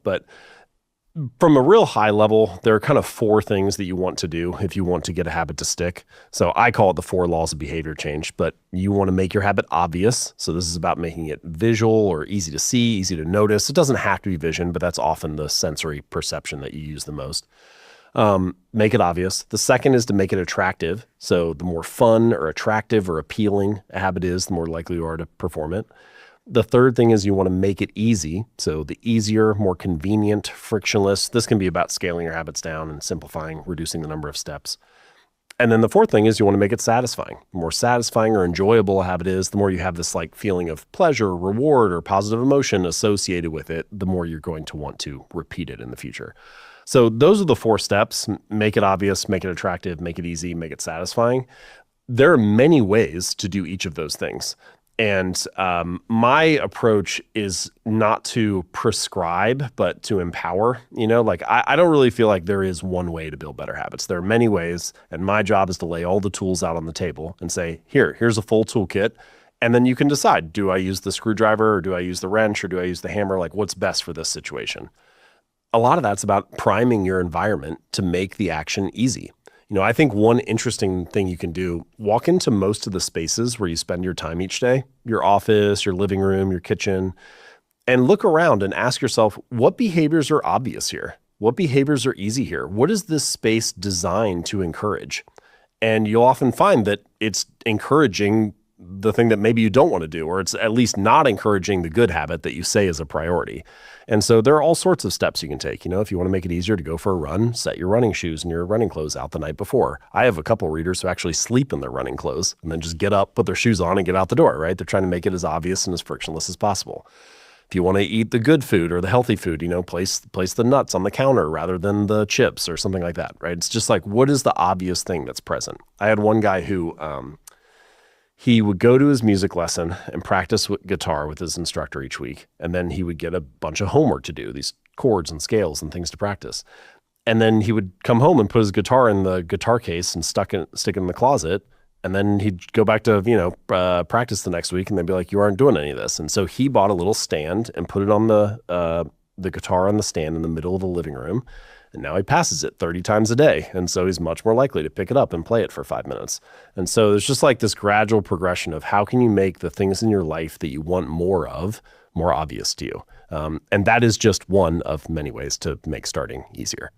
But from a real high level, there are kind of four things that you want to do if you want to get a habit to stick. So I call it the four laws of behavior change, but you want to make your habit obvious. So this is about making it visual or easy to see, easy to notice. It doesn't have to be vision, but that's often the sensory perception that you use the most. Make it obvious. The second is to make it attractive. So the more fun or attractive or appealing a habit is, the more likely you are to perform it. The third thing is you want to make it easy. So the easier, more convenient, frictionless. This can be about scaling your habits down and simplifying, reducing the number of steps. And then the fourth thing is you want to make it satisfying. The more satisfying or enjoyable a habit is, the more you have this like feeling of pleasure, reward, or positive emotion associated with it, the more you're going to want to repeat it in the future. So those are the four steps. Make it obvious, make it attractive, make it easy, make it satisfying. There are many ways to do each of those things. And my approach is not to prescribe, but to empower. Like I don't really feel like there is one way to build better habits. There are many ways, and my job is to lay all the tools out on the table and say, here's a full toolkit. And then you can decide, do I use the screwdriver, or do I use the wrench, or do I use the hammer? Like, what's best for this situation? A lot of that's about priming your environment to make the action easy. I think one interesting thing you can do, walk into most of the spaces where you spend your time each day, your office, your living room, your kitchen, and look around and ask yourself, what behaviors are obvious here? What behaviors are easy here? What is this space designed to encourage? And you'll often find that it's encouraging the thing that maybe you don't want to do, or it's at least not encouraging the good habit that you say is a priority. And so there are all sorts of steps you can take. If you want to make it easier to go for a run, set your running shoes and your running clothes out the night before. I have a couple of readers who actually sleep in their running clothes and then just get up, put their shoes on, and get out the door, right? They're trying to make it as obvious and as frictionless as possible. If you want to eat the good food or the healthy food, place the nuts on the counter rather than the chips or something like that, right? It's just like, what is the obvious thing that's present? I had one guy who he would go to his music lesson and practice guitar with his instructor each week. And then he would get a bunch of homework to do, these chords and scales and things to practice. And then he would come home and put his guitar in the guitar case and stick it in the closet. And then he'd go back to, practice the next week, and they'd be like, you aren't doing any of this. And so he bought a little stand and put it on the guitar on the stand in the middle of the living room. And now he passes it 30 times a day. And so he's much more likely to pick it up and play it for 5 minutes. And so there's just like this gradual progression of how can you make the things in your life that you want more of more obvious to you. And that is just one of many ways to make starting easier.